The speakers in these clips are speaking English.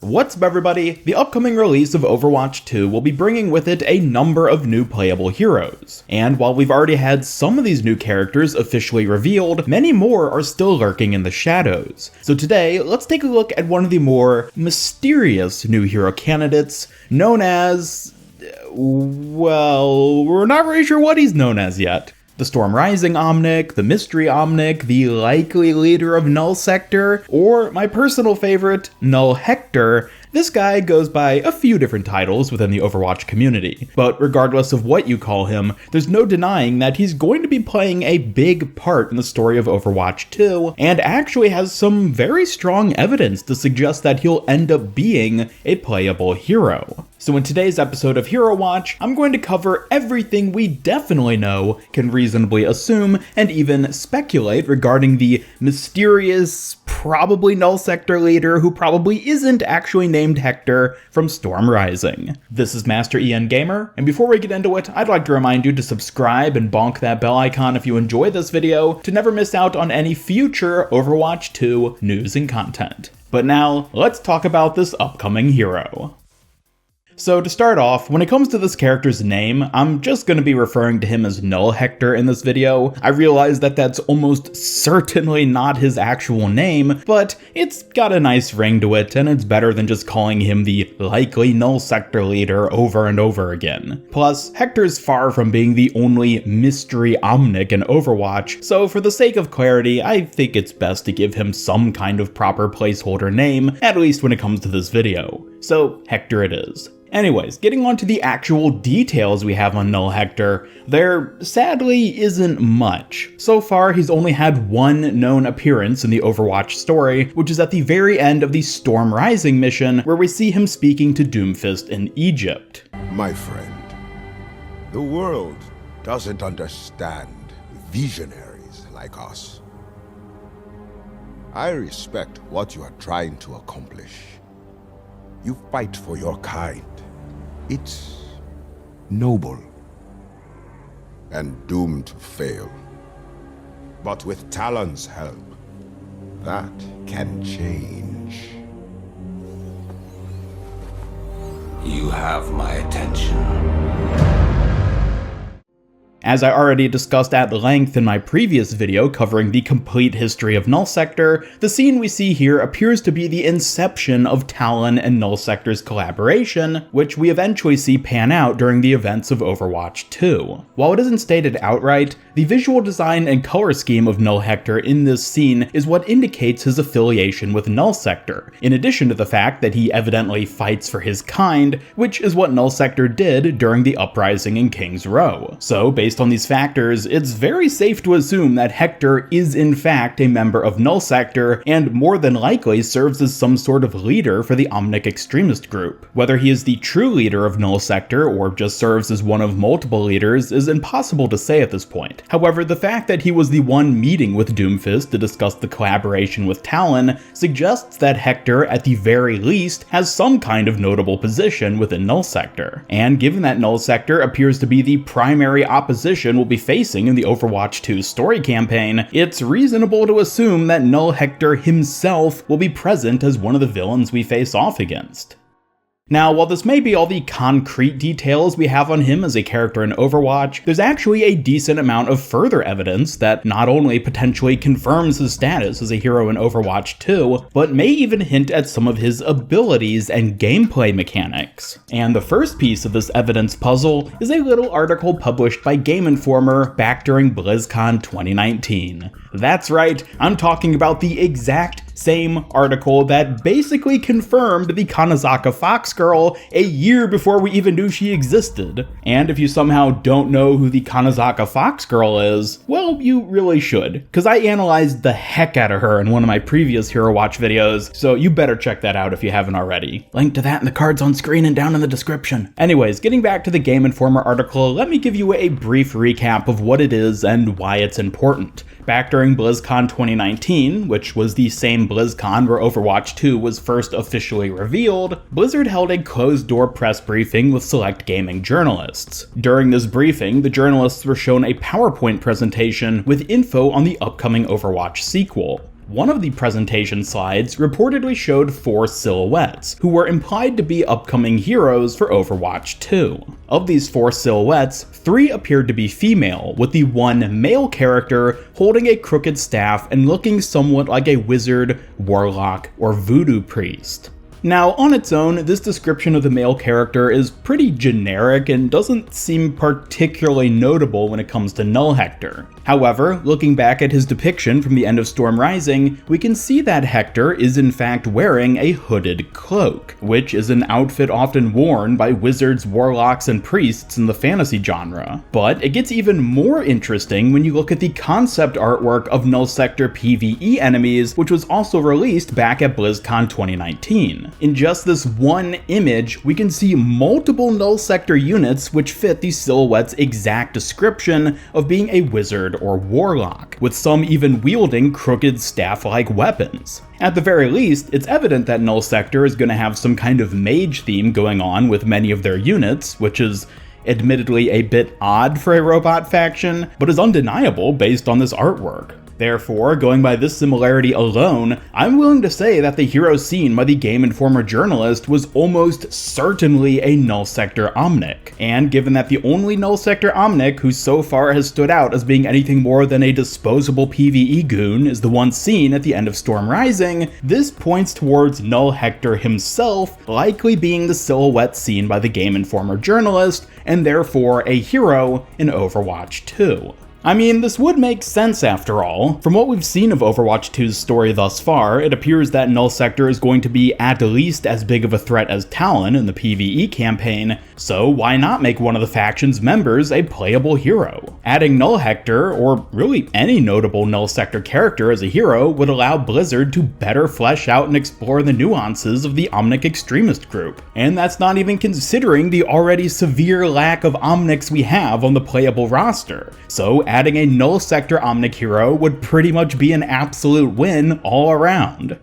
What's up everybody? The upcoming release of Overwatch 2 will be bringing with it a number of new playable heroes. And while we've already had some of these new characters officially revealed, many more are still lurking in the shadows. So today, let's take a look at one of the more mysterious new hero candidates, known as... well, we're not really sure what he's known as yet. The Storm Rising Omnic, the Mystery Omnic, the likely leader of Null Sector, or my personal favorite, Null Hector. This guy goes by a few different titles within the Overwatch community, but regardless of what you call him, there's no denying that he's going to be playing a big part in the story of Overwatch 2, and actually has some very strong evidence to suggest that he'll end up being a playable hero. So in today's episode of HeroWatch, I'm going to cover everything we definitely know, can reasonably assume, and even speculate regarding the mysterious, probably Null Sector leader who probably isn't actually named Hector from Storm Rising. This is Master EN Gamer, and before we get into it, I'd like to remind you to subscribe and bonk that bell icon if you enjoy this video to never miss out on any future Overwatch 2 news and content. But now, let's talk about this upcoming hero. So to start off, when it comes to this character's name, I'm just going to be referring to him as Null Hector in this video. I realize that that's almost certainly not his actual name, but it's got a nice ring to it, and it's better than just calling him the likely Null Sector leader over and over again. Plus, Hector's far from being the only mystery Omnic in Overwatch, so for the sake of clarity, I think it's best to give him some kind of proper placeholder name, at least when it comes to this video. So, Hector it is. Anyways, getting on to the actual details we have on Null Hector, there sadly isn't much. So far, he's only had one known appearance in the Overwatch story, which is at the very end of the Storm Rising mission, where we see him speaking to Doomfist in Egypt. My friend, the world doesn't understand visionaries like us. I respect what you are trying to accomplish. You fight for your kind. It's noble and doomed to fail. But with Talon's help, that can change. You have my attention. As I already discussed at length in my previous video covering the complete history of Null Sector, the scene we see here appears to be the inception of Talon and Null Sector's collaboration, which we eventually see pan out during the events of Overwatch 2. While it isn't stated outright, the visual design and color scheme of Null Hector in this scene is what indicates his affiliation with Null Sector, in addition to the fact that he evidently fights for his kind, which is what Null Sector did during the uprising in King's Row. So, based on these factors, it's very safe to assume that Hector is in fact a member of Null Sector and more than likely serves as some sort of leader for the Omnic extremist group. Whether he is the true leader of Null Sector or just serves as one of multiple leaders is impossible to say at this point. However, the fact that he was the one meeting with Doomfist to discuss the collaboration with Talon suggests that Hector, at the very least, has some kind of notable position within Null Sector. And given that Null Sector appears to be the primary opposition we'll be facing in the Overwatch 2 story campaign, it's reasonable to assume that Null Hector himself will be present as one of the villains we face off against. Now, while this may be all the concrete details we have on him as a character in Overwatch, there's actually a decent amount of further evidence that not only potentially confirms his status as a hero in Overwatch 2, but may even hint at some of his abilities and gameplay mechanics. And the first piece of this evidence puzzle is a little article published by Game Informer back during BlizzCon 2019. That's right, I'm talking about the exact same article that basically confirmed the Kanazaka Fox Girl a year before we even knew she existed. And if you somehow don't know who the Kanazaka Fox Girl is, well, you really should, because I analyzed the heck out of her in one of my previous HeroWatch videos, so you better check that out if you haven't already. Link to that in the cards on screen and down in the description. Anyways, getting back to the Game Informer article, let me give you a brief recap of what it is and why it's important. Back during BlizzCon 2019, which was the same BlizzCon where Overwatch 2 was first officially revealed, Blizzard held a closed-door press briefing with select gaming journalists. During this briefing, the journalists were shown a PowerPoint presentation with info on the upcoming Overwatch sequel. One of the presentation slides reportedly showed 4 silhouettes, who were implied to be upcoming heroes for Overwatch 2. Of these 4 silhouettes, 3 appeared to be female, with the one male character holding a crooked staff and looking somewhat like a wizard, warlock, or voodoo priest. Now, on its own, this description of the male character is pretty generic and doesn't seem particularly notable when it comes to Null Hector. However, looking back at his depiction from the end of Storm Rising, we can see that Hector is in fact wearing a hooded cloak, which is an outfit often worn by wizards, warlocks, and priests in the fantasy genre. But it gets even more interesting when you look at the concept artwork of Null Sector PvE enemies, which was also released back at BlizzCon 2019. In just this one image, we can see multiple Null Sector units which fit the silhouette's exact description of being a wizard or warlock, with some even wielding crooked staff-like weapons. At the very least, it's evident that Null Sector is going to have some kind of mage theme going on with many of their units, which is admittedly a bit odd for a robot faction, but is undeniable based on this artwork. Therefore, going by this similarity alone, I'm willing to say that the hero seen by the Game Informer journalist was almost certainly a Null Sector Omnic. And given that the only Null Sector Omnic who so far has stood out as being anything more than a disposable PvE goon is the one seen at the end of Storm Rising, this points towards Null Hector himself likely being the silhouette seen by the Game Informer journalist, and therefore a hero in Overwatch 2. I mean, this would make sense after all. From what we've seen of Overwatch 2's story thus far, it appears that Null Sector is going to be at least as big of a threat as Talon in the PvE campaign, so why not make one of the faction's members a playable hero? Adding Null Hector, or really any notable Null Sector character as a hero, would allow Blizzard to better flesh out and explore the nuances of the Omnic extremist group. And that's not even considering the already severe lack of Omnics we have on the playable roster. So adding a Null Sector Omnic hero would pretty much be an absolute win all around.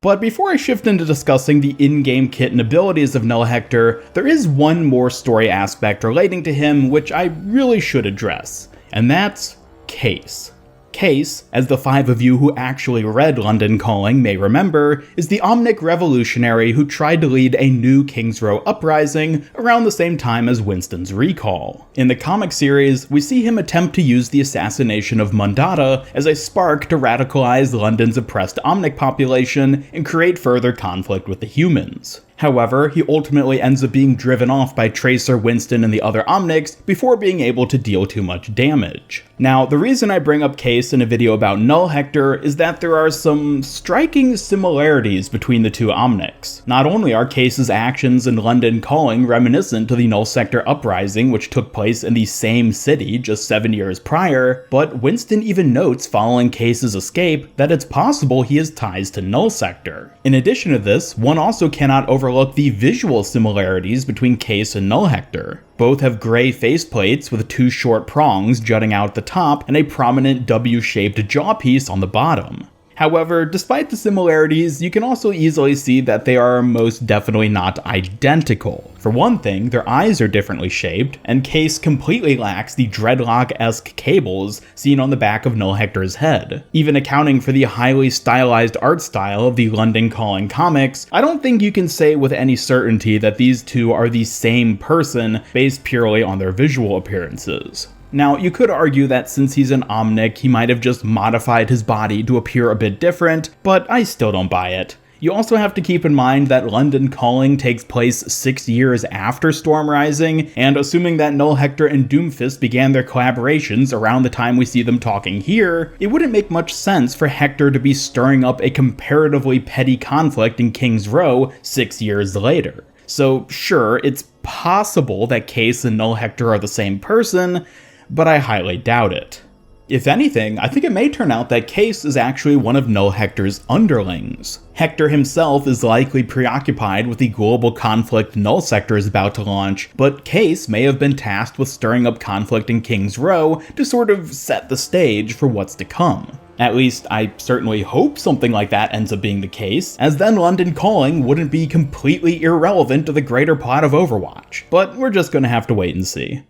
But before I shift into discussing the in-game kit and abilities of Null Hector, there is one more story aspect relating to him which I really should address, and that's Kace. Kace, as the 5 of you who actually read London Calling may remember, is the Omnic revolutionary who tried to lead a new King's Row uprising around the same time as Winston's recall. In the comic series, we see him attempt to use the assassination of Mundata as a spark to radicalize London's oppressed Omnic population and create further conflict with the humans. However, he ultimately ends up being driven off by Tracer, Winston, and the other Omnics before being able to deal too much damage. Now, the reason I bring up Kace in a video about Null Hector is that there are some striking similarities between the two Omnics. Not only are Kace's actions in London Calling reminiscent to the Null Sector uprising which took place in the same city just 7 years prior, but Winston even notes following Kace's escape that it's possible he has ties to Null Sector. In addition to this, one also cannot overlook the visual similarities between Kace and Null Hector. Both have gray faceplates with 2 short prongs jutting out the top and a prominent W-shaped jawpiece on the bottom. However, despite the similarities, you can also easily see that they are most definitely not identical. For one thing, their eyes are differently shaped, and Kace completely lacks the dreadlock-esque cables seen on the back of Null Hector's head. Even accounting for the highly stylized art style of the London Calling comics, I don't think you can say with any certainty that these two are the same person based purely on their visual appearances. Now, you could argue that since he's an Omnic, he might have just modified his body to appear a bit different, but I still don't buy it. You also have to keep in mind that London Calling takes place 6 years after Storm Rising, and assuming that Null Hector and Doomfist began their collaborations around the time we see them talking here, it wouldn't make much sense for Hector to be stirring up a comparatively petty conflict in King's Row 6 years later. So sure, it's possible that Kace and Null Hector are the same person, but I highly doubt it. If anything, I think it may turn out that Kace is actually one of Null Hector's underlings. Hector himself is likely preoccupied with the global conflict Null Sector is about to launch, but Kace may have been tasked with stirring up conflict in King's Row to sort of set the stage for what's to come. At least, I certainly hope something like that ends up being the case, as then London Calling wouldn't be completely irrelevant to the greater plot of Overwatch. But we're just gonna have to wait and see.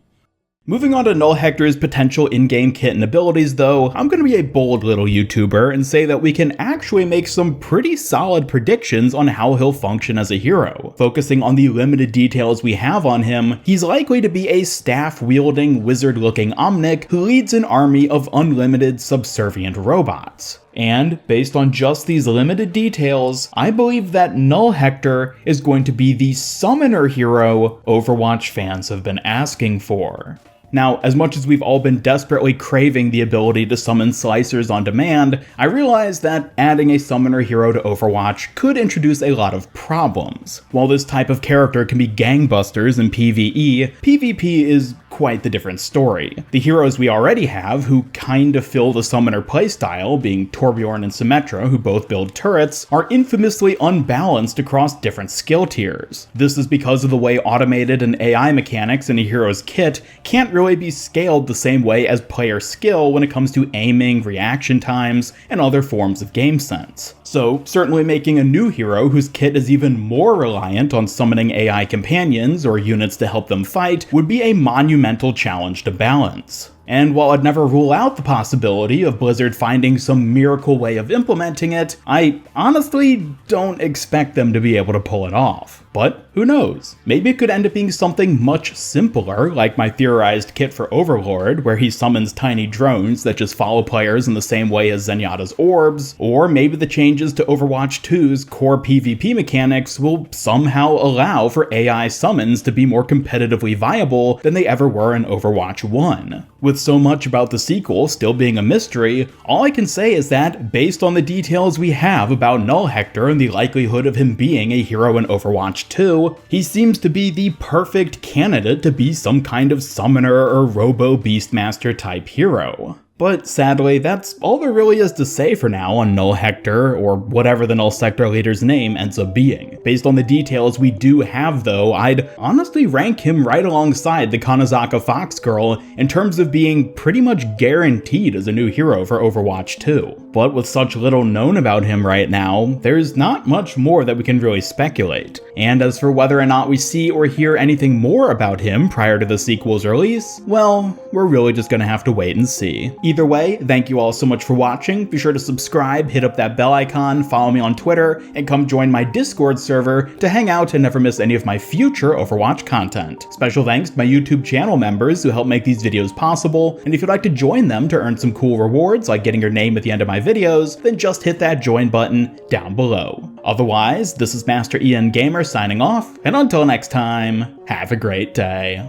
Moving on to Null Hector's potential in-game kit and abilities though, I'm gonna be a bold little YouTuber and say that we can actually make some pretty solid predictions on how he'll function as a hero. Focusing on the limited details we have on him, he's likely to be a staff-wielding, wizard-looking Omnic who leads an army of unlimited subservient robots. And based on just these limited details, I believe that Null Hector is going to be the summoner hero Overwatch fans have been asking for. Now, as much as we've all been desperately craving the ability to summon slicers on demand, I realize that adding a summoner hero to Overwatch could introduce a lot of problems. While this type of character can be gangbusters in PvE, PvP is quite the different story. The heroes we already have who kinda fill the summoner playstyle, being Torbjorn and Symmetra, who both build turrets, are infamously unbalanced across different skill tiers. This is because of the way automated and AI mechanics in a hero's kit can't really be scaled the same way as player skill when it comes to aiming, reaction times, and other forms of game sense. So certainly making a new hero whose kit is even more reliant on summoning AI companions or units to help them fight would be a monumental challenge to balance. And while I'd never rule out the possibility of Blizzard finding some miracle way of implementing it, I honestly don't expect them to be able to pull it off. But who knows? Maybe it could end up being something much simpler, like my theorized kit for Overlord, where he summons tiny drones that just follow players in the same way as Zenyatta's orbs, or maybe the changes to Overwatch 2's core PvP mechanics will somehow allow for AI summons to be more competitively viable than they ever were in Overwatch 1. With so much about the sequel still being a mystery, all I can say is that, based on the details we have about Null Hector and the likelihood of him being a hero in Overwatch 2, he seems to be the perfect candidate to be some kind of summoner or robo-beastmaster type hero. But sadly, that's all there really is to say for now on Null Hector, or whatever the Null Sector leader's name ends up being. Based on the details we do have though, I'd honestly rank him right alongside the Kanazaka Fox Girl in terms of being pretty much guaranteed as a new hero for Overwatch 2. But with such little known about him right now, there's not much more that we can really speculate. And as for whether or not we see or hear anything more about him prior to the sequel's release, well, we're really just gonna have to wait and see. Either way, thank you all so much for watching. Be sure to subscribe, hit up that bell icon, follow me on Twitter, and come join my Discord server to hang out and never miss any of my future Overwatch content. Special thanks to my YouTube channel members who help make these videos possible, and if you'd like to join them to earn some cool rewards like getting your name at the end of my videos, then just hit that join button down below. Otherwise, this is Master Ian Gamer signing off, and until next time, have a great day.